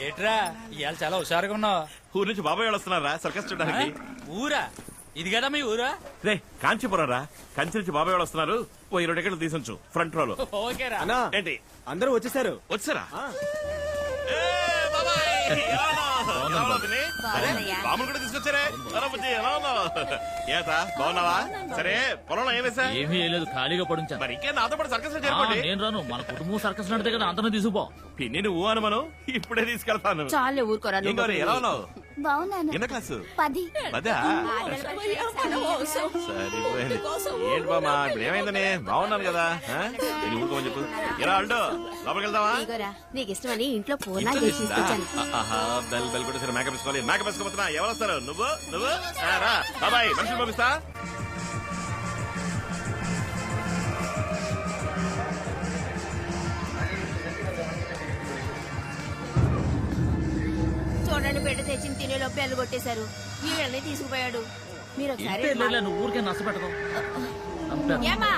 ఏట్రా ఇవాళ చాలా హుషారుగా ఉన్నావు. ఊరు నుంచి బాబాయ్ వాళ్ళు వస్తున్నారా సర్కస్ చూడడానికి? ఊరా? ఇది కదా మీ ఊరా? రే కాంచీపురం రా, కంచి నుంచి బాబాయ్ వాళ్ళు వస్తున్నారు. ఓ 20 టికెట్లు తీసొచ్చు ఫ్రంట్ రోలో. ఓకేరా. ఏంటి అందరూ వచ్చేసారు. వచ్చారా? బాబులు కూడా తీసుకొచ్చారే. ఎలా ఉన్నావు? ఏతా బాగున్నావా? సరే పొలంలో ఏం వేసా? ఏమీ లేదు, ఖాళీగా పడుంచా. మరి ఇంకే నాతో పాటు సర్కస్ చేరుకోండి. నేను రాను, మన కుటుంబం సర్కస్ నడితే కదా అందరూ తీసుకుపో. పిన్ని నువ్వు అనుమానం ఇప్పుడే తీసుకెళ్తాను. చాలే ఊరుకోరా. ఏం గౌరీ, ఎలా ఉన్నావు? బాగున్నాను. ఎన్న క్లాసు? 10. పదా? సరిపోయింది. ఏంటి బామా ఇప్పుడు ఏమైందని? బాగున్నాను కదా. నేను ఊరుకోమని చెప్పు. ఎలా అల్డో లోపలికి వెళ్దామా? నీకు ఇష్టమని ఇంట్లో పూర్ణ చేసి తీసుకొచ్చాను. బెల్ బెల్ కూడా సరే. మేకప్ వేసుకోవాలి. మేకప్ వేసుకోబోతున్నా. ఎవరు వస్తారు? నువ్వు నువ్వు రా బాబాయ్. మనుషులు పంపిస్తా. చూడండి, బిడ్డ తెచ్చిన తినేలోపు ఎల్లు కొట్టేశారు. వీళ్ళని తీసుకుపోయాడు. మీరు ఒకసారి నువ్వు ఊరికే నష్టపెట్టదు. ఏమ్మా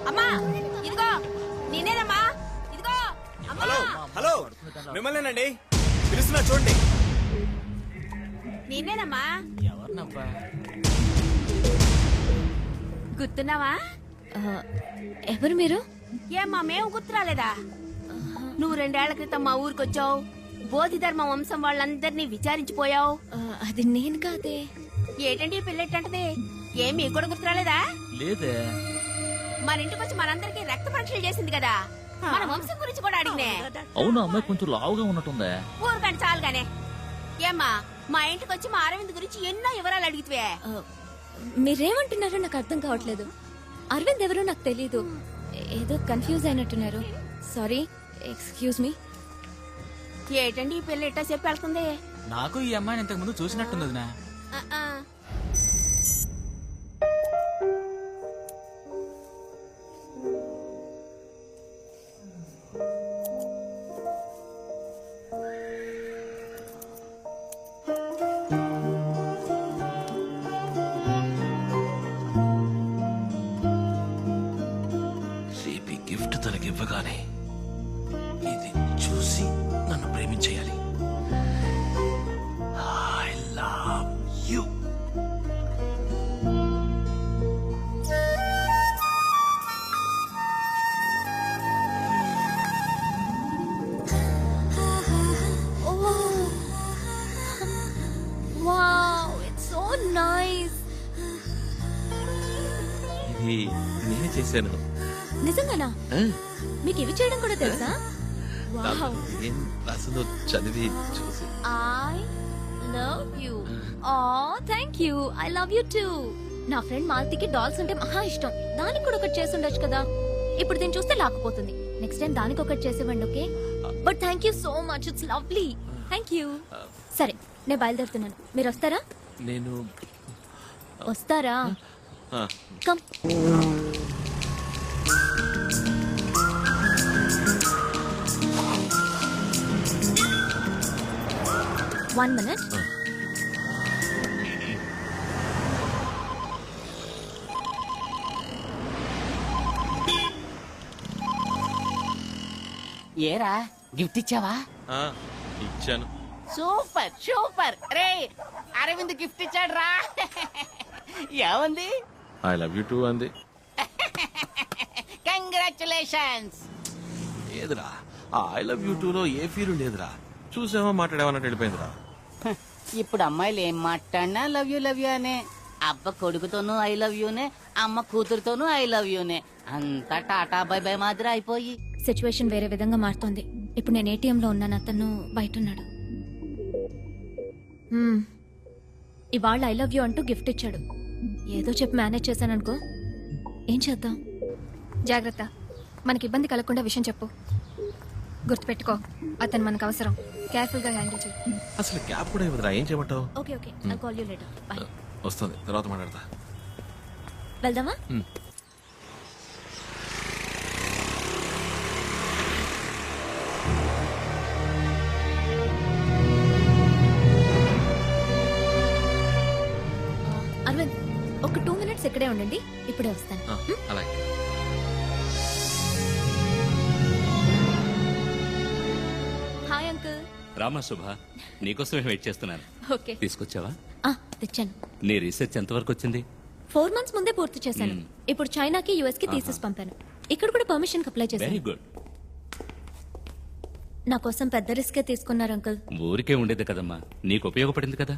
అమ్మా, ఇదిగో నేనేనమ్మా. ఇదిగో హలో హలో, మిమ్మల్నేనండి పిలుస్తున్నా చూడండి. నేనేనమ్మా. ఎవరినబ్బా? గుర్తున్నావా? ఎవరు మీరు? ఏమ్మా మేము గుర్తురాలేదా? నువ్వు 2 ఏళ్ల క్రితం మా ఊరికొచ్చావు. బోధిధర్మ వంశం వాళ్ళందరినీ విచారించిపోయావు. అది నేను కాదే. ఏంటంటే పిల్లెట్టంటది? ఏం మీకు కూడా గుర్తురాలేదా? లేదే. మన ఇంటికి వచ్చి మనందరికి రక్త పరీక్షలు చేసింది కదా. మన వంశం గురించి కూడా అడిగినే. అవును, అమ్మాయి కొంచెం లావుగా ఉన్నట్టుందే. ఊరుకండి చాలుగానే. ఏమ్మా మా ఇంటికి వచ్చి మా అరవింద్ గురించి ఎన్నో వివరాలు అడిగితే మీరేమంటున్నారో నాకు అర్థం కావట్లేదు. అరవింద్ ఎవరో నాకు తెలీదు. ఏదో కన్ఫ్యూజ్ అయినట్టున్నారు. Sorry, excuse me. ఏంటండి ఈ పిల్ల ఇట్టా చెప్పి వెళ్తుంది? నాకు ఈ అమ్మాయిని ఇంతకు ముందు చూసినట్టుంది వదినా. రేపు గిఫ్ట్ తనకి ఇవ్వగానే ఇది చూసి నన్ను ప్రేమించేయాలి. I love you. Wow, it's so nice. ఇది నేనే చేశాను. నిజంగానా? మీకు ఇవి చేయడం కూడా తెలుసా? వావ్. ఏం రాసిందో చదివి చూసి I love you. Oh, thank you. I love you too. నా ఫ్రెండ్ మాలతికి డాల్స్ అంటే మహా ఇష్టం. దానికి కూడా ఒకటి చేసి ఉండొచ్చు కదా. ఇప్పుడు దీన్ని చూస్తే లాక్కుపోతుంది. నెక్స్ట్ టైం దానికి ఒకటి చేసేవ్వండి, okay? But thank you so much, it's lovely. Thank you. సరే, నేను బయలుదేరుతున్నాను. మీరు వస్తారా? నేను వస్తారా? కమ్. One minute. ఏరా గిఫ్ట్ ఇచ్చావా? ఇచ్చాను. Super super. రే అరవింద్ గిఫ్ట్ ఇచ్చాడు రా. ఏమంది? ఐ లవ్ యూ టూ అంది. కంగ్రాచులేషన్స్. ఏదిరా ఐ లవ్ యూ టూ లో ఏ ఫీల్ లేదురా. చూసావా మాట్లాడేవన్నట్టు వెళ్ళిపోయిందిరా. ఇప్పుడు అమ్మాయిలు ఏం మాట్లాడినా లవ్ యూ అనే. అబ్బ కొడుకుతోనూ ఐ లవ్ యూనే, అమ్మ కూతురుతోనూ ఐ లవ్ యూనే. అంతా టాటా బై బై మాదిరి అయిపోయి సిచ్యువేషన్ వేరే విధంగా మారుతోంది. ఇప్పుడు నేను ఏటీఎం లో ఉన్నాను, అతను బయట ఉన్నాడు. ఇవాళ ఐ లవ్ యూ అంటూ గిఫ్ట్ ఇచ్చాడు. ఏదో చెప్పి మేనేజ్ చేశాను అనుకో. ఏం చేద్దాం? జాగ్రత్త, మనకి ఇబ్బంది కలగకుండా విషయం చెప్పు. గుర్తుపెట్టుకో, అతను మనకు అవసరం. కేర్ఫుల్ గా హ్యాండిల్ చేయి. అసలు క్యాబ్ కూడా ఇవ్వదురా. ఏం చేయమంటావు? Okay okay, I call you later. By. వస్తుంది, తర్వాత మాట్లాడతా. వెళ్దామా? అరవింద్, ఒక 2 minutes ఇక్కడే ఉండండి, ఇప్పుడే వస్తాను. అలాగే. రామా శుభ నీకోసమే వెయిట్ చేస్తున్నాను. ఓకే తీసుకొచ్చావా? తెచ్చాను. నీ రీసెర్చ్ ఎంతవరకు వచ్చింది? 4 months ముందే పూర్తి చేశాను. ఇప్పుడు చైనాకి యుఎస్ కి థీసిస్ పంపాను. ఇక్కడ కూడా పర్మిషన్ అప్లై వెరీ చేశాను. గుడ్. నా కోసం పెద్ద రిస్కే తీసుకున్నారు అంకుల్. ఊరికే ఉండేది కదమ్మా, నీకు ఉపయోగపడింది కదా.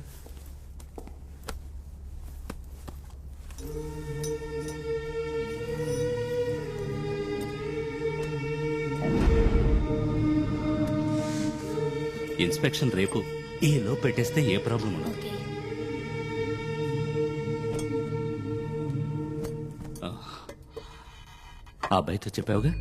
ఇన్స్పెక్షన్ రేపు. ఈ లో పెట్టేస్తే ఏ ప్రాబ్లం ఉండదు. ఓకే. ఆ అబ్బాయితో చెప్పావుగా?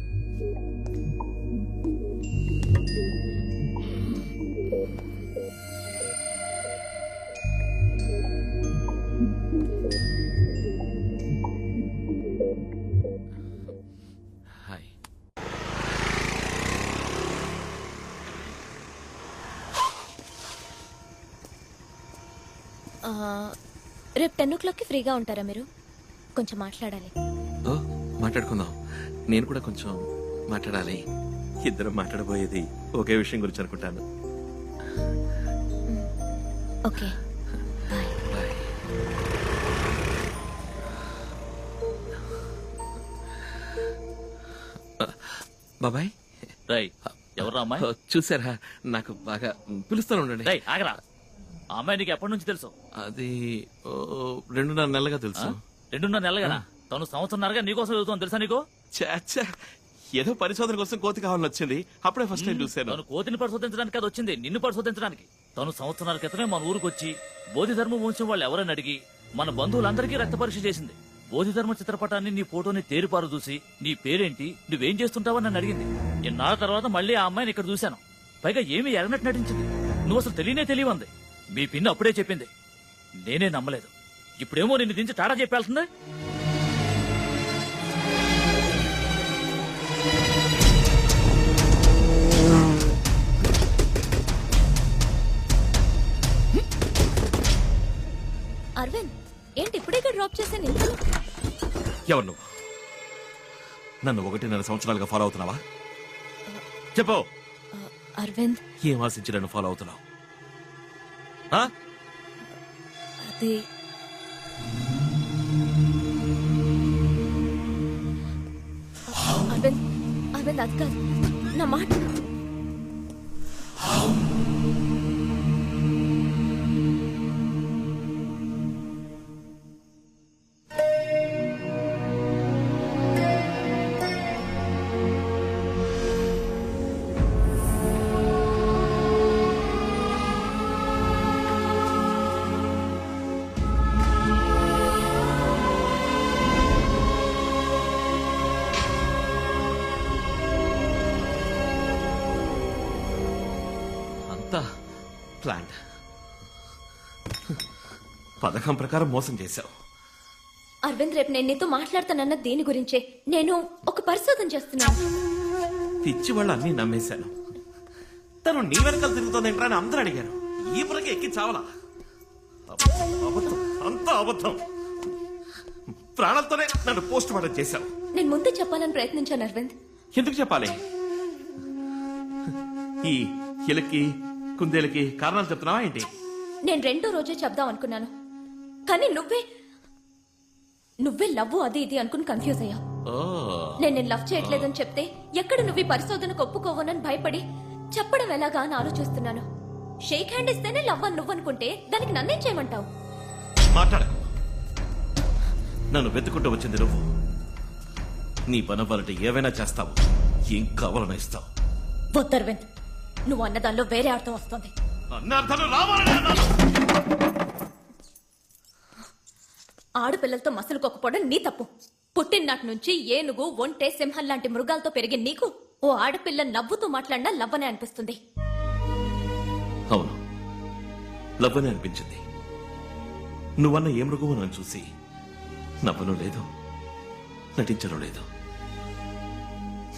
హాయ్. రేపు 10 o'clockకి ఫ్రీగా ఉంటారా మీరు? కొంచెం మాట్లాడాలి. ఓ మాట్లాడుకుందాం. నేను కూడా కొంచెం మాట్లాడాలి. ఇద్దరం మాట్లాడబోయేది ఒకే విషయం గురించి అనుకుంటాను. ఓకే. బాయ్. బాబాయ్ రై ఎవరు అమ్మాయి? చూసారా? నాకు బాగా పిలుస్తాను ఉండండి. రై ఆగరా. ఆ అమ్మాయి నీకు ఎప్పటి నుంచి తెలుసు? అది 2.5 నెలలుగా తెలుసు. 2.5 నెలలుగా? తను సంవత్సరంన్నరగా నీకోసం చదువుతాను తెలుసా నీకు? చాచా ఏదో పరిశోధన కోసం కోతి కావాలని వచ్చింది. అప్పుడే ఫస్ట్ టైం చూశాను. తను కోతిని పరిశోధించడానికి అది వచ్చింది, నిన్ను పరిశోధించడానికి. తను సంవత్సరాల క్రితమే మన ఊరికి వచ్చి బోధిధర్మ వంశం వాళ్ళు ఎవరని అడిగి మన బంధువులందరికీ రక్త పరీక్ష చేసింది. బోధిధర్మ చిత్రపటాన్ని, నీ ఫోటోని తేరిపారు చూసి నీ పేరేంటి, నువ్వేం చేస్తుంటావని నన్ను అడిగింది. ఇన్నాళ్ళ తర్వాత మళ్ళీ ఆ అమ్మాయిని ఇక్కడ చూశాను. పైగా ఏమీ ఎరగనట్టు నటించింది. నువ్వు అసలు తెలియవంది. మీ పిన్ని అప్పుడే చెప్పింది. నేనే నమ్మలేదు. ఇప్పుడేమో నిన్ను దించి టాటా చెప్పాల్సిందే. అరవింద్ ఏంటి ఇప్పుడే డ్రాప్ చేశాను ఇంట్లో? ఎవరు నువ్వు? నన్ను 1.5 సంవత్సరాలుగా ఫాలో అవుతున్నావా? చెప్పు. అరవింద్ ఏం ఆశించి నన్ను ఫాలో అవుతున్నావు? ఆ? అది అరవింద్ అరవింద్ అది కాదు నా మాట. ప్లాన్ పథకం ప్రకారం మోసం చేశావు. అరవింద్ రేపు నేను నీతో మాట్లాడతానన్న దేని గురించే. నేను ఒక పరిశోధన చేస్తున్నాను. పిచ్చి వాళ్ళు అన్ని నమ్మేశాను. తను నీ వెనకాల తిరుగుతోందేంట్రా అని అందరూ అడిగారు. ఈ పురకి ఎక్కి చావలా. అబద్ధం, అంతా అబద్ధం. ప్రాణాలతోనే నన్ను పోస్ట్ మార్టం చేశావు. నేను ముందే చెప్పాలని ప్రయత్నించాను అరవింద్. ఎందుకు చెప్పాలి? ఈ ఎలకి కుందేలకి కారణాలు చెప్తున్నావా ఏంటి? నేను 2వ రోజే చెప్దాం అనుకున్నాను, కానీ నువ్వే లవ్ అది ఇది అనుకుని కన్ఫ్యూజ్ అయ్యా. నేను లవ్ చేయట్లేదని చెప్తే ఎక్కడ నువ్వు ఈ పరిశోధనకు ఒప్పుకోవనని భయపడి చెప్పడం ఎలాగా అని ఆలోచిస్తున్నాను. షేక్ హ్యాండ్ ఇస్తేనే లవ్ అని నువ్వు అనుకుంటే దానికి నన్నేం చేయమంటావు? మాట్లాడకు. నన్ను వెతుకుంటూ వచ్చింది నువ్వు. నీ పనవ్వాలంటే ఏవైనా చేస్తావు. ఏం కావాలన్నా ఇస్తావు. వద్దర్వింద్, నువ్వు అన్నదానిలో వేరే అర్థం వస్తుంది. ఆడపిల్లలతో మసలుకోకపోవడం నీ తప్పు. పుట్టిననాటి నుంచి ఏనుగు, ఒంటె, సింహం లాంటి మృగాలతో పెరిగిన నీకు ఓ ఆడపిల్ల నవ్వుతూ మాట్లాడినా లవ్వనే అనిపిస్తుంది. అవును, లవ్వనే అనిపించింది. నువ్వన్న ఏ మృగమో నన్ను చూసి నవ్వను లేదు, నటించను లేదు.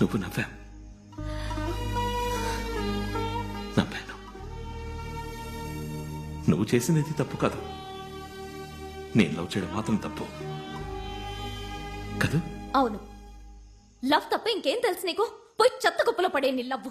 నువ్వు నవ్వాను. నువ్వు చేసినది తప్పు కాదు. నేను లవ్ చేయడం మాత్రం తప్పు కాదు. అవును, లవ్ తప్ప ఇంకేం తెలుసు నీకు? పోయి చెత్త కుప్పలో పడే నీ లవ్.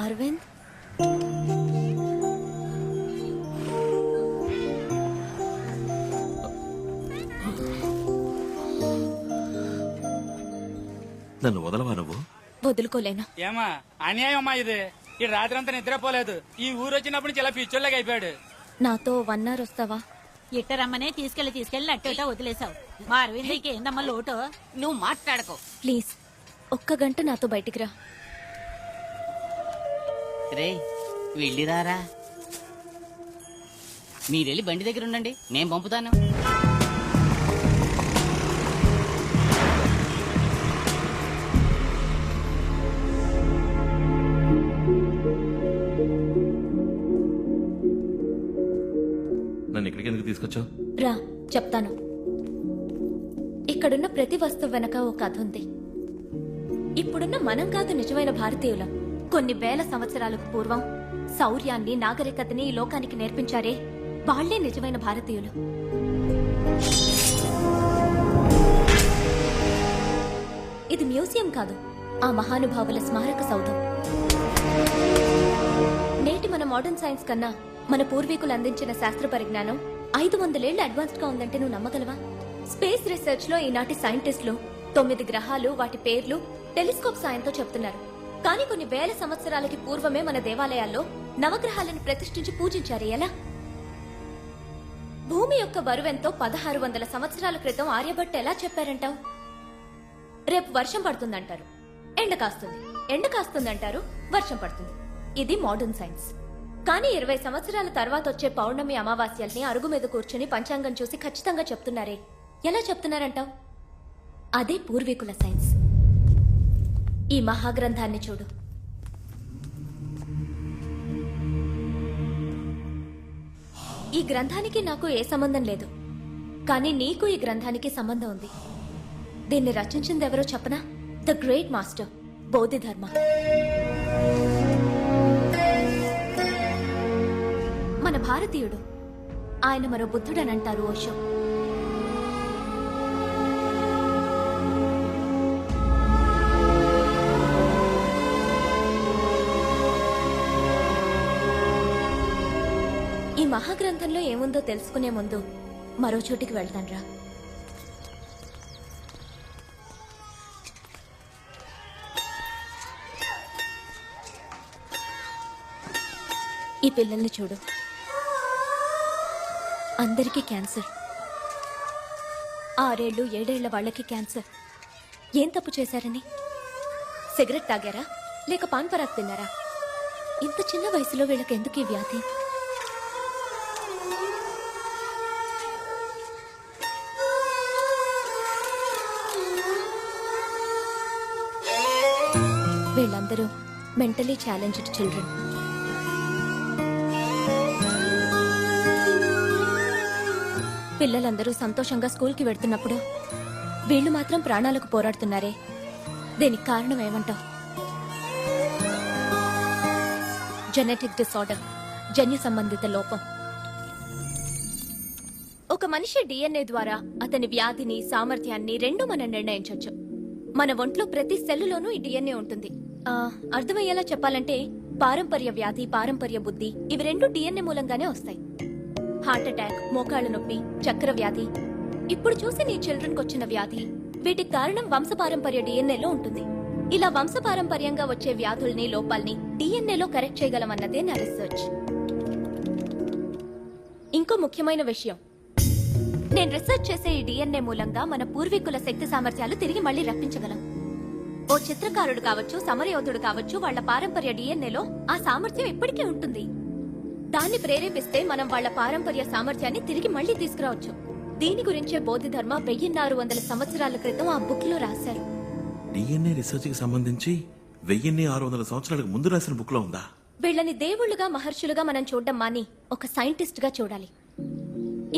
అరవింద్ నన్ను వదలవా నువ్వు? వదులుకోలేను. ఏమా అన్యాయం అమ్మా ఇది. ఈ రాత్రంతా నిద్రపోలేదు. ఈ ఊరు వచ్చినప్పుడు నుంచి ఇలా పిచ్చోళ్ళగా అయిపోయాడు. నాతో 1 hour వస్తావా? ఇట్టరమ్మనే తీసుకెళ్లి నట్టేటో వదిలేసావు. మా అరవిందకి ఏందమ్మా లోటు? నువ్వు మాట్లాడకు. ప్లీజ్ 1 గంట నాతో బయటికి రా. రే వెళ్ళిరారా. మీరెళ్ళి బండి దగ్గర ఉండండి, నేను పంపుతాను. నన్ను ఇక్కడికి ఎందుకు తీసుకొచ్చావు? రా చెప్తాను. ఇక్కడున్న ప్రతి వస్తువు వెనక ఓ కథ ఉంది. ఇప్పుడున్న మనం కాదు నిజమైన భారతీయులం. కొన్ని వేల సంవత్సరాలకు పూర్వం శౌర్యాన్ని, నాగరికతని ఈ లోకానికి నేర్పించారే, వాళ్లే నిజమైన భారతీయులు. ఇది మ్యూజియం కాదు, ఆ మహానుభావుల స్మారక సౌధం. నేటి మన మోడర్న్ సైన్స్ కన్నా మన పూర్వీకులు అందించిన శాస్త్ర పరిజ్ఞానం 500 ఏళ్లు అడ్వాన్స్డ్ గా ఉందంటే నువ్వు నమ్మగలవా? స్పేస్ రీసెర్చ్ లో ఈనాటి సైంటిస్టులు 9 గ్రహాలు, వాటి పేర్లు టెలిస్కోప్ సాయంతో చెప్తున్నారు. కానీ కొన్ని వేల సంవత్సరాలకి పూర్వమే మన దేవాలయాల్లో నవగ్రహాలను ప్రతిష్ఠించి పూజించారు. ఎలా? భూమి యొక్క బరువెంతో 1600 సంవత్సరాల క్రితం ఆర్యభట్ట ఎలా చెప్పారంటావు? రేపు వర్షం పడుతుందంటారు, ఎండ కాస్తుంది. ఎండ కాస్తుందంటారు, వర్షం పడుతుంది. ఇది మోడర్న్ సైన్స్. కానీ 20 సంవత్సరాల తర్వాత వచ్చే పౌర్ణమి, అమావాస్యల్ని అరుగు మీద కూర్చుని పంచాంగం చూసి ఖచ్చితంగా చెప్తున్నారే, ఎలా చెప్తున్నారంటావు? అదే పూర్వీకుల సైన్స్. ఈ మహాగ్రంథాన్ని చూడు. ఈ గ్రంథానికి నాకు ఏ సంబంధం లేదు, కానీ నీకు ఈ గ్రంథానికి సంబంధం ఉంది. దీన్ని రచించింది ఎవరో చెప్పనా? The great master Bodhidharma. మన భారతీయుడు. ఆయన మరో బుద్ధుడని అంటారు ఓషో. ఈ మహాగ్రంథంలో ఏముందో తెలుసుకునే ముందు మరో చోటికి వెళ్తాన్రా. ఈ పిల్లల్ని చూడు. అందరికీ క్యాన్సర్. 6 ఏళ్ళు 7 ఏళ్ల వాళ్ళకి క్యాన్సర్. ఏం తప్పు చేశారని? సిగరెట్ తాగారా, లేక పాన్ పరాగ్ తిన్నారా? ఇంత చిన్న వయసులో వీళ్ళకి ఎందుకు ఈ వ్యాధి? వీళ్ళందరూ మెంటలీ ఛాలెంజ్డ్ చిల్డ్రన్. పిల్లలందరూ సంతోషంగా స్కూల్కి వెళ్తున్నప్పుడు వీళ్ళు మాత్రం ప్రాణాలకు పోరాడుతున్నారే, దీనికి కారణం ఏమంటావు? జెనెటిక్ డిసార్డర్, జన్యు సంబంధిత లోపం. ఒక మనిషి డిఎన్ఏ ద్వారా అతని వ్యాధిని, సామర్థ్యాన్ని రెండూ మనం నిర్ణయించవచ్చు. మన ఒంట్లో ప్రతి సెల్లులోనూ ఈ డిఎన్ఏ ఉంటుంది. అర్థమయ్యేలా చెప్పాలంటే పారంపర్య వ్యాధి, పారంపర్య బుద్ధి ఇవి రెండు డిఎన్ఏ మూలంగానే వస్తాయి. హార్ట్ అటాక్, మోకాళ్ళ నొప్పి, చక్కెర వ్యాధి, ఇప్పుడు చూసి నీ చిల్డ్రన్ కొచ్చిన వ్యాధి, వీటికి కారణం వంశపారంపర్య డిఎన్ఏలో ఉంటుంది. ఇలా వంశపారంపర్యంగా వచ్చే వ్యాధుల్ని, లోపాల్ని డిఎన్ఏలో కరెక్ట్ చేయగలమన్నదే నా రీసెర్చ్. ఇంకో ముఖ్యమైన విషయం, నేను రీసెర్చ్ చేసే ఈ డిఎన్ఏ మూలంగా మన పూర్వీకుల శక్తి సామర్థ్యాలు తిరిగి మళ్లీ రప్పించగలం. ఓ చిత్రకారుడు కావచ్చు, సమరయోధుడు కావచ్చు, వాళ్ల పారంపర్య డిఎన్ఏలో ఆ సామర్థ్యం ఇప్పటికీ ఉంటుంది. దాన్ని ప్రేరేపిస్తే మనం వాళ్ల పారంపర్య సామర్థ్యాన్ని తిరిగి మళ్లీ తీసుకురావచ్చు. దీని గురించే బోధిధర్మ 1600 సంవత్సరాల క్రితం ఆ బుక్ లో రాశారు. డిఎన్ఏ రీసెర్చ్ కి సంబంధించి 1600 సంవత్సరాలకు ముందు రాసిన బుక్ లో ఉందా? వీళ్ళని దేవుళ్లుగా, మహర్షులుగా మనం చూడడం మాని ఒక సైంటిస్ట్ గా చూడాలి.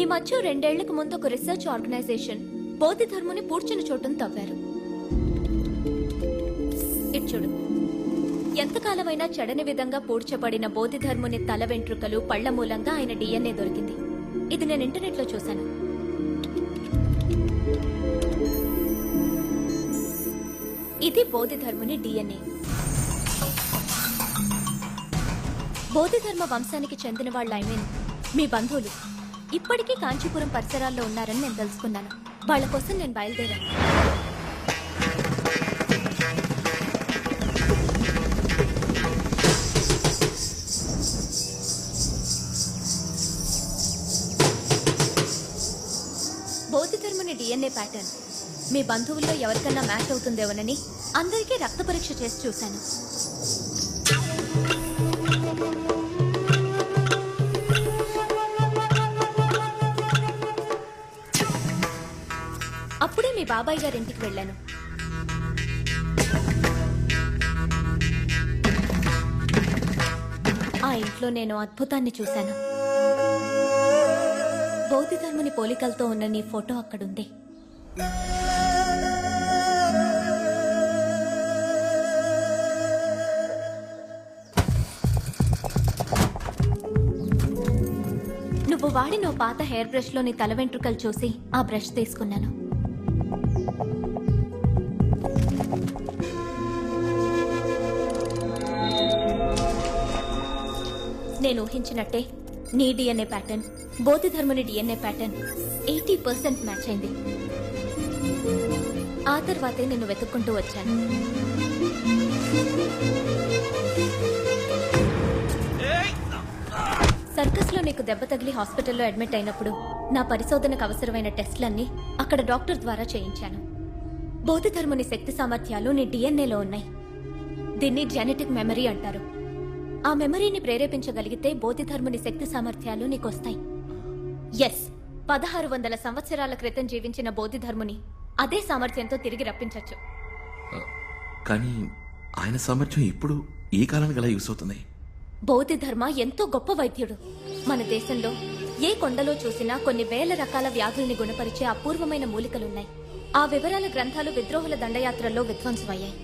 ఈ మధ్య 2 ఏళ్లకు ముందు ఒక రీసెర్చ్ ఆర్గనైజేషన్ బోధిధర్ముని పూడ్చిన చోటును తవ్వారు. ఇటు చూడు. ఎంతకాలమైనా చెడని విధంగా పూడ్చబడిన బోధిధర్ముని తల వెంట్రుకలు, పళ్ల మూలంగా ఆయన డిఎన్ఏ దొరికింది. ఇది నేను ఇంటర్నెట్ లో చూశాను. ఇది బోధిధర్ముని డిఎన్ఏ. బోధిధర్మ వంశానికి చెందిన వాళ్ళ మీ బంధువులు ఇప్పటికీ కాంచీపురం పరిసరాల్లో ఉన్నారని నేను తెలుసుకున్నాను. వాళ్ళ కోసం నేను బయలుదేరాను. బోధిధర్ముని DNA ప్యాటర్న్ మీ బంధువుల్లో ఎవరికన్నా మ్యాచ్ అవుతుందేమోనని అందరికీ రక్త పరీక్ష చేసి చూశాను. అప్పుడే మీ బాబాయ్ గారి ఇంటికి వెళ్ళాను. ఆ ఇంట్లో నేను అద్భుతాన్ని చూశాను. బౌద్ధధర్ముని పోలికలతో ఉన్న నీ ఫోటో అక్కడుంది. నువ్వు వాడిన పాత హెయిర్ బ్రష్ లో నీ తల వెంట్రుకలు చూసి ఆ బ్రష్ తీసుకున్నాను. నేను ఊహించినట్టే నీ DNA ప్యాటర్న్ బోధిధర్ముని DNA ప్యాటర్న్ 80% మ్యాచ్ అయింది. ఆ తర్వాతే నిన్ను వెతుక్కుంటూ వచ్చాను. సర్కస్ లో నీకు దెబ్బ తగిలి హాస్పిటల్లో అడ్మిట్ అయినప్పుడు నా పరిశోధనకు అవసరమైన టెస్ట్లన్నీ అక్కడ డాక్టర్ ద్వారా చేయించాను. బోధిధర్ముని శక్తి సామర్థ్యాలు నీ DNAలో ఉన్నాయి. దీన్ని జెనెటిక్ మెమరీ అంటారు. ఆ మెమరీని ప్రేరేపించగలిగితే బోధిధర్ముని శక్తి సామర్థ్యాలు నీకొస్తాయి. ఎస్, 1600 సంవత్సరాల క్రితం జీవించిన బోధిధర్ముని అదే సామర్థ్యంతో తిరిగి రప్పించవచ్చు. కానీ ఆయన సామర్థ్యం ఇప్పుడు ఈ కాలానికి ఎలా యూస్ అవుతుంది? బోధిధర్మ ఎంతో గొప్ప వైద్యుడు. మన దేశంలో ఏ కొండలో చూసినా కొన్ని వేల రకాల వ్యాధుల్ని గుణపరిచే అపూర్వమైన మూలికలున్నాయి. ఆ వివరాల గ్రంథాలు విద్రోహుల దండయాత్రల్లో విధ్వంసమయ్యాయి.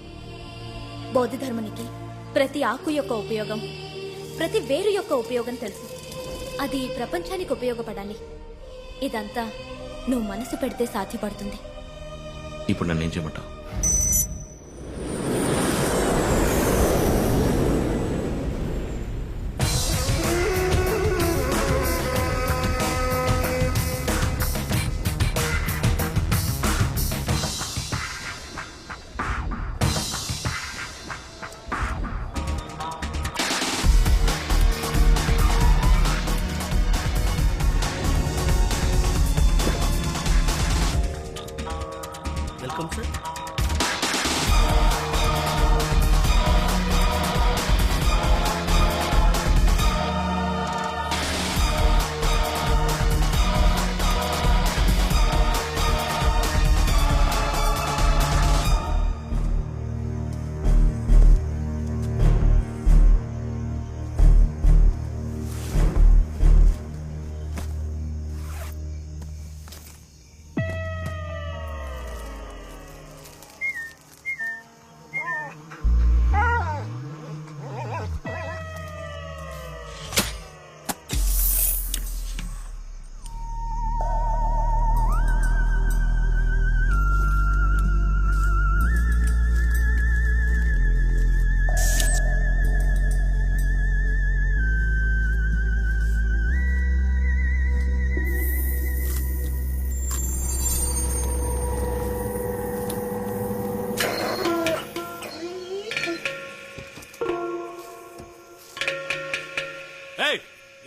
బోధిధర్మునికి ప్రతి ఆకు యొక్క ఉపయోగం, ప్రతి వేరు యొక్క ఉపయోగం తెలుసు. అది ప్రపంచానికి ఉపయోగపడాలి. ఇదంతా నువ్వు మనసు పెడితే సాధ్యపడుతుంది. ఇప్పుడు నన్ను ఏం చేయమంటావు? Welcome sir.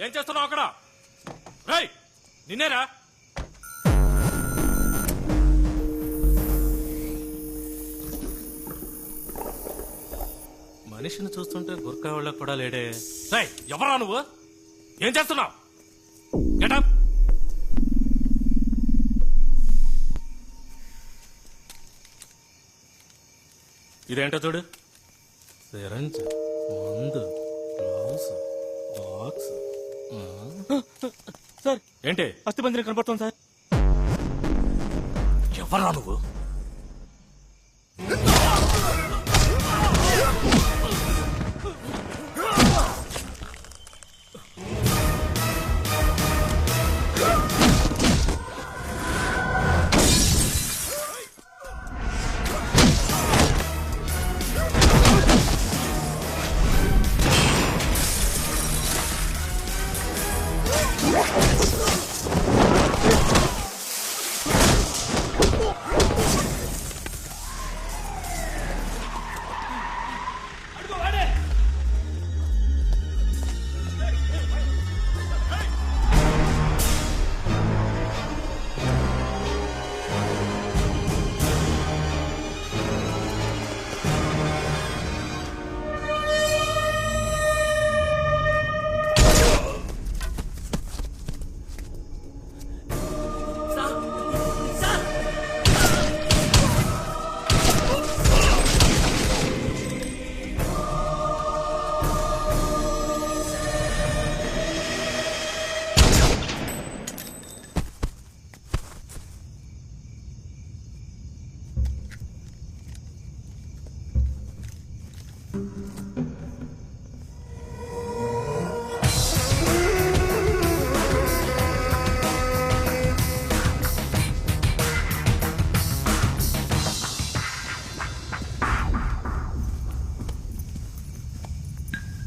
ఏం చేస్తున్నావు అక్కడ? రేయ్, నిన్నేరా? మనిషిని చూస్తుంటే గుర్కా వాళ్ళకు కూడా లేడే. రేయ్, ఎవరా నువ్వు? ఏం చేస్తున్నావు? గెటప్. ఇదేంటో చూడు. సిరంజ్, మందు, గ్లౌస్, బాక్స్. సార్, ఏంటి? అస్థిపంజరం కనపడుతుంది సార్. ఎవరా నువ్వు?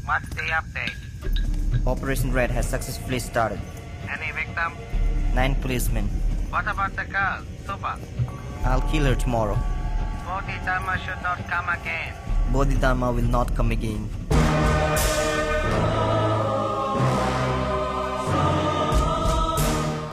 What's the update? Operation Red has successfully started. Any victim? 9 policemen. What about the girl, Suba? I'll kill her tomorrow. Bodhidharma should not come again. Bodhidharma will not come again.